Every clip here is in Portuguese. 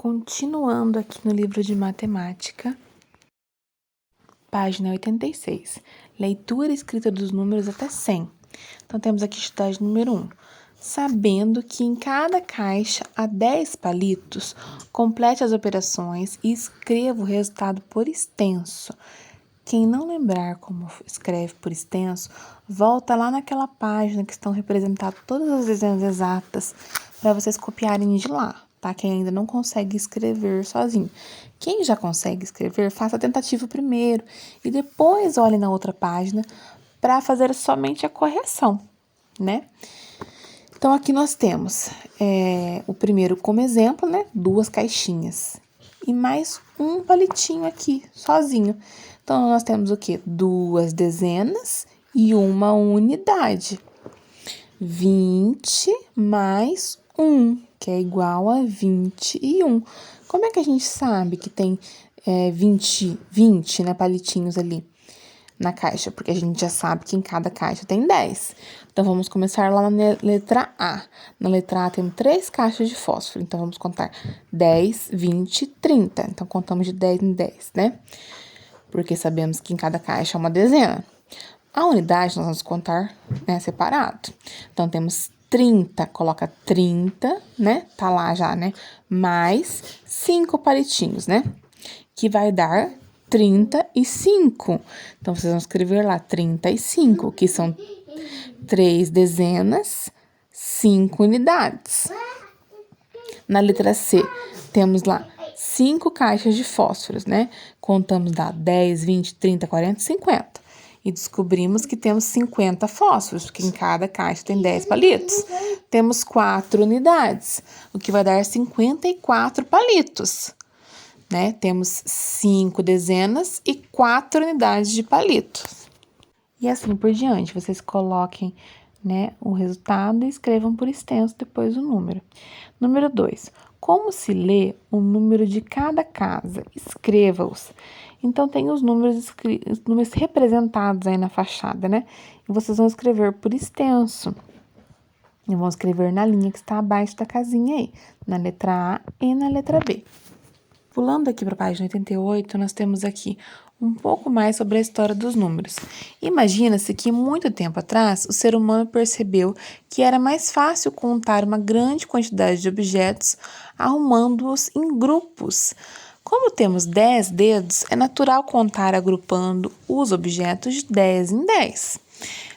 Continuando aqui no livro de matemática, página 86, leitura e escrita dos números até 100. Então, temos aqui atividade número 1. Sabendo que em cada caixa há 10 palitos, complete as operações e escreva o resultado por extenso. Quem não lembrar como escreve por extenso, volta lá naquela página que estão representadas todas as dezenas exatas para vocês copiarem de lá, tá? Quem ainda não consegue escrever sozinho. Quem já consegue escrever, faça a tentativa primeiro e depois olhe na outra página para fazer somente a correção, né? Então, aqui nós temos o primeiro como exemplo, né? 2 caixinhas e mais um palitinho aqui, sozinho. Então, nós temos o quê? 2 dezenas e uma unidade. 20 mais 1, que é igual a 21. Como é que a gente sabe que tem 20, né, palitinhos ali na caixa? Porque a gente já sabe que em cada caixa tem 10. Então, vamos começar lá na letra A. Na letra A tem 3 caixas de fósforo. Então, vamos contar 10, 20, 30. Então, contamos de 10 em 10, né? Porque sabemos que em cada caixa é uma dezena. A unidade nós vamos contar, né, separado. Então, temos 30, coloca 30, né? Tá lá já, né? Mais 5 palitinhos, né? Que vai dar 35. Então, vocês vão escrever lá 35, que são 3 dezenas, 5 unidades. Na letra C, temos lá 5 caixas de fósforos, né? Contamos lá 10, 20, 30, 40, 50. E descobrimos que temos 50 fósforos, porque em cada caixa tem 10 palitos. Temos 4 unidades, o que vai dar 54 palitos, né? Temos 5 dezenas e 4 unidades de palitos. E assim por diante, vocês coloquem, né, o resultado e escrevam por extenso depois o número. Número 2. Como se lê o número de cada casa? Escreva-os. Então, tem os números representados aí na fachada, né? E vocês vão escrever por extenso. E vão escrever na linha que está abaixo da casinha aí, na letra A e na letra B. Pulando aqui para a página 88, nós temos aqui um pouco mais sobre a história dos números. Imagina-se que, muito tempo atrás, o ser humano percebeu que era mais fácil contar uma grande quantidade de objetos arrumando-os em grupos. Como temos 10 dedos, é natural contar agrupando os objetos de 10 em 10.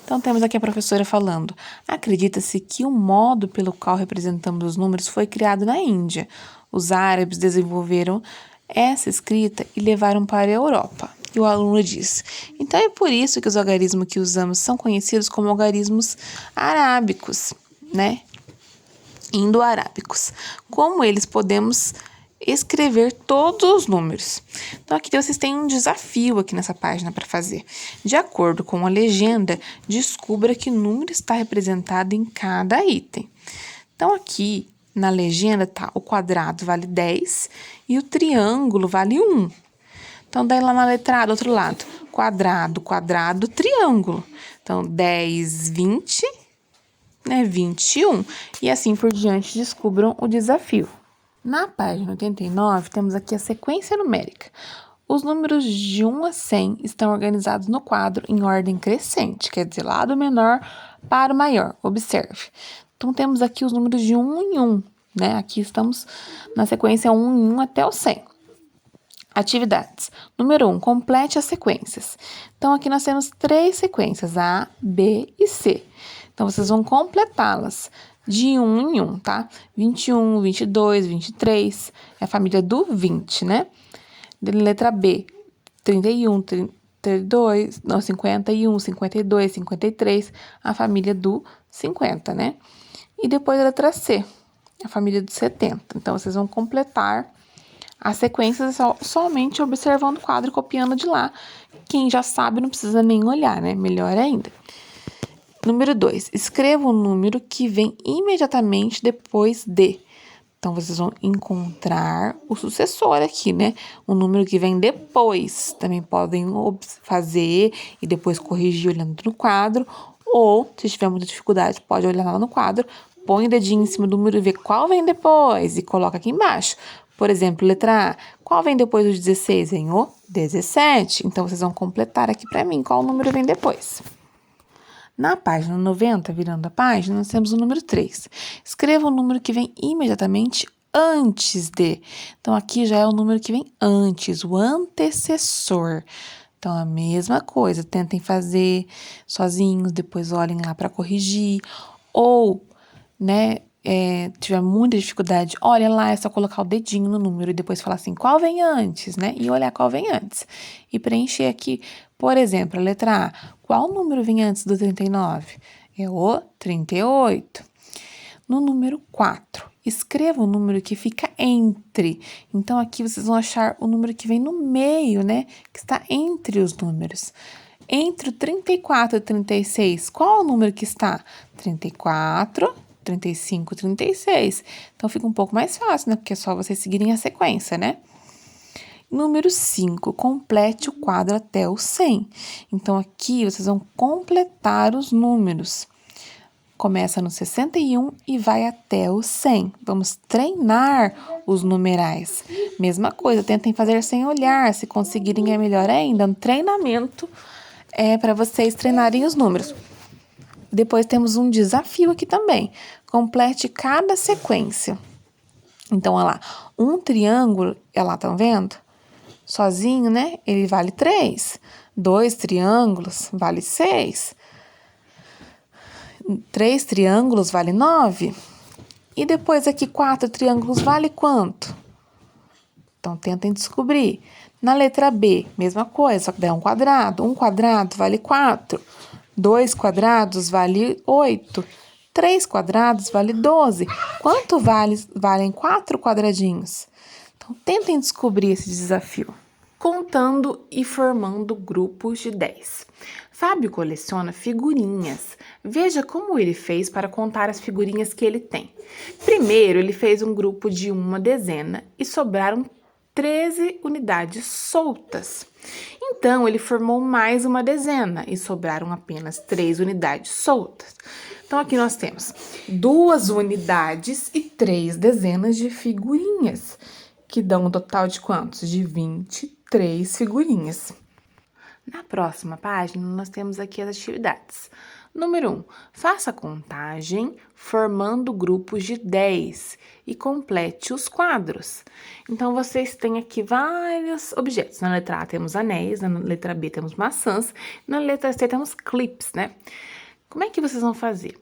Então, temos aqui a professora falando: acredita-se que o modo pelo qual representamos os números foi criado na Índia. Os árabes desenvolveram essa escrita e levaram para a Europa. E o aluno diz: então é por isso que os algarismos que usamos são conhecidos como algarismos arábicos, né? Indo-arábicos. Como eles podemos escrever todos os números. Então, aqui vocês têm um desafio aqui nessa página para fazer. De acordo com a legenda, descubra que número está representado em cada item. Então, aqui na legenda tá o quadrado vale 10 e o triângulo vale 1. Então, daí lá na letra A, do outro lado, quadrado, quadrado, triângulo. Então, 10, 20, né, 21. E assim por diante, descubram o desafio. Na página 89, temos aqui a sequência numérica. Os números de 1 a 100 estão organizados no quadro em ordem crescente, quer dizer, lá do menor para o maior. Observe. Então, temos aqui os números de 1 em 1, né? Aqui estamos na sequência 1 em 1 até o 100. Atividades. Número 1, complete as sequências. Então, aqui nós temos 3 sequências, A, B e C. Então, vocês vão completá-las de 1 em 1, tá? 21, 22, 23, é a família do 20, né? Letra B, 31, 32, não, 51, 52, 53, a família do 50, né? E depois a letra C, a família do 70. Então, vocês vão completar as sequências somente observando o quadro e copiando de lá. Quem já sabe não precisa nem olhar, né? Melhor ainda. Número 2, escreva o número que vem imediatamente depois de. Então, vocês vão encontrar o sucessor aqui, né? O número que vem depois. Também podem fazer e depois corrigir olhando no quadro. Ou, se tiver muita dificuldade, pode olhar lá no quadro, põe o dedinho em cima do número e ver qual vem depois e coloca aqui embaixo. Por exemplo, letra A, qual vem depois do 16? Vem o 17. Então, vocês vão completar aqui para mim qual número vem depois. Na página 90, virando a página, nós temos o número 3. Escreva o número que vem imediatamente antes de. Então, aqui já é o número que vem antes, o antecessor. Então, a mesma coisa, tentem fazer sozinhos, depois olhem lá para corrigir. Ou, né, tiver muita dificuldade, olha lá, é só colocar o dedinho no número e depois falar assim, qual vem antes, né? E olhar qual vem antes. E preencher aqui, por exemplo, a letra A. Qual número vem antes do 39? É o 38. No número 4, escreva o número que fica entre. Então, aqui vocês vão achar o número que vem no meio, né? Que está entre os números. Entre o 34 e o 36, qual o número que está? 34, 35, 36. Então, fica um pouco mais fácil, né? Porque é só vocês seguirem a sequência, né? Número 5, complete o quadro até o 100. Então, aqui vocês vão completar os números. Começa no 61 e vai até o 100. Vamos treinar os numerais. Mesma coisa, tentem fazer sem olhar. Se conseguirem, é melhor ainda. Um treinamento para vocês treinarem os números. Depois temos um desafio aqui também. Complete cada sequência. Então, olha lá. Um triângulo, olha lá, estão vendo? Sozinho, né? Ele vale 3. 2 triângulos vale 6. 3 triângulos vale 9. E depois aqui 4 triângulos vale quanto? Então, tentem descobrir. Na letra B, mesma coisa, só que daí é um quadrado. Um quadrado vale 4. 2 quadrados vale 8. 3 quadrados vale 12. Quanto valem 4 quadradinhos? Então, tentem descobrir esse desafio. Contando e formando grupos de 10. Fábio coleciona figurinhas. Veja como ele fez para contar as figurinhas que ele tem. Primeiro, ele fez um grupo de uma dezena e sobraram 13 unidades soltas. Então, ele formou mais uma dezena e sobraram apenas 3 unidades soltas. Então, aqui nós temos 2 unidades e 3 dezenas de figurinhas, que dão um total de quantos? De 23 figurinhas. Na próxima página, nós temos aqui as atividades. Número 1. Faça a contagem formando grupos de 10 e complete os quadros. Então, vocês têm aqui vários objetos. Na letra A temos anéis, na letra B temos maçãs, na letra C temos clips, né? Como é que vocês vão fazer?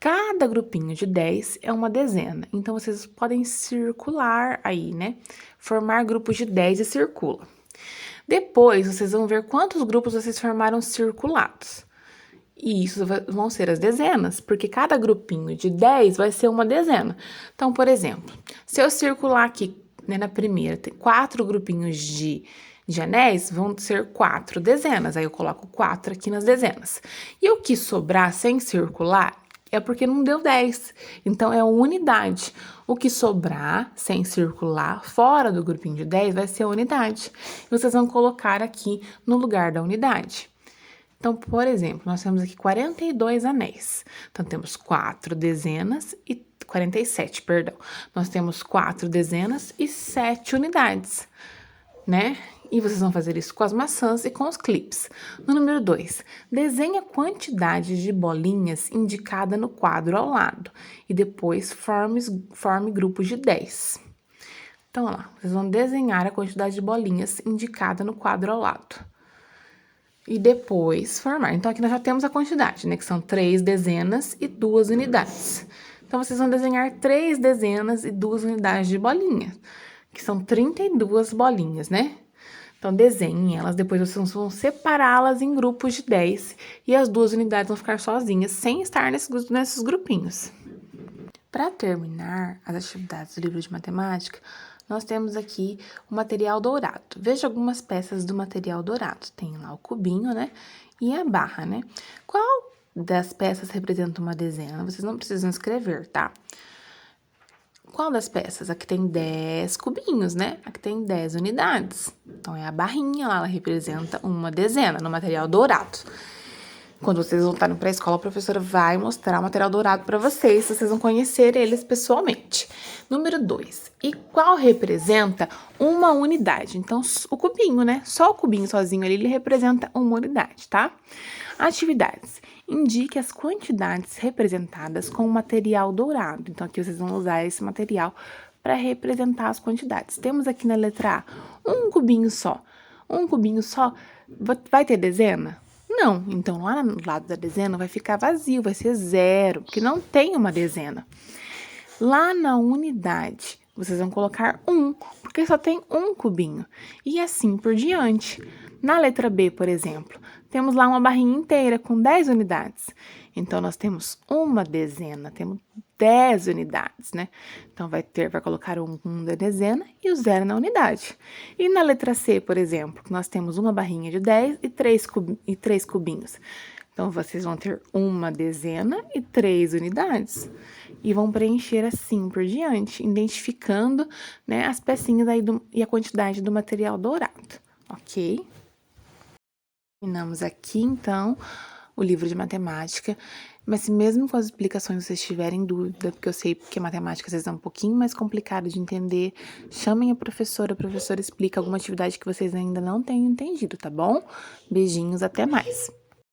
Cada grupinho de 10 é uma dezena, então vocês podem circular aí, né? Formar grupos de 10 e circula. Depois, vocês vão ver quantos grupos vocês formaram circulados. E isso vão ser as dezenas, porque cada grupinho de 10 vai ser uma dezena. Então, por exemplo, se eu circular aqui, né, na primeira, tem 4 grupinhos de anéis, vão ser 4 dezenas. Aí eu coloco 4 aqui nas dezenas. E o que sobrar sem circular é porque não deu 10. Então, é uma unidade. O que sobrar sem circular fora do grupinho de 10 vai ser a unidade. E vocês vão colocar aqui no lugar da unidade. Então, por exemplo, nós temos aqui 42 anéis. Então, temos 4 dezenas e 47, perdão. Nós temos 4 dezenas e 7 unidades, né? E vocês vão fazer isso com as maçãs e com os clips. No número 2, desenhe a quantidade de bolinhas indicada no quadro ao lado. E depois forme grupos de 10. Então, olha lá, vocês vão desenhar a quantidade de bolinhas indicada no quadro ao lado. E depois formar. Então, aqui nós já temos a quantidade, né? Que são 3 dezenas e 2 unidades. Então, vocês vão desenhar 3 dezenas e 2 unidades de bolinha, que são 32 bolinhas, né? Então, desenhem elas, depois vocês vão separá-las em grupos de 10 e as 2 unidades vão ficar sozinhas, sem estar nesses grupinhos. Para terminar as atividades do livro de matemática, nós temos aqui o material dourado. Veja algumas peças do material dourado. Tem lá o cubinho, né? E a barra, né? Qual das peças representa uma dezena? Vocês não precisam escrever, tá? Qual das peças? Aqui tem 10 cubinhos, né? Aqui tem 10 unidades. Então, é a barrinha lá, ela representa uma dezena no material dourado. Quando vocês voltarem para a escola, a professora vai mostrar o material dourado para vocês vão conhecer eles pessoalmente. Número 2. E qual representa uma unidade? Então, o cubinho, né? Só o cubinho sozinho ali, ele representa uma unidade, tá? Atividades. Indique as quantidades representadas com o material dourado. Então, aqui vocês vão usar esse material para representar as quantidades. Temos aqui na letra A um cubinho só. Um cubinho só vai ter dezena? Não. Então, lá no lado da dezena vai ficar vazio, vai ser 0, porque não tem uma dezena. Lá na unidade, vocês vão colocar 1, porque só tem um cubinho. E assim por diante. Na letra B, por exemplo, temos lá uma barrinha inteira com 10 unidades. Então, nós temos uma dezena, temos 10 unidades, né? Então, vai colocar um da dezena e o 0 na unidade. E na letra C, por exemplo, nós temos uma barrinha de 10 e 3 cubinhos. Então, vocês vão ter uma dezena e 3 unidades. E vão preencher assim por diante, identificando, né, as pecinhas aí e a quantidade do material dourado, ok? Terminamos aqui, então, o livro de matemática. Mas se mesmo com as explicações vocês tiverem dúvida, porque eu sei que a matemática às vezes é um pouquinho mais complicado de entender, chamem a professora explica alguma atividade que vocês ainda não tenham entendido, tá bom? Beijinhos, até mais!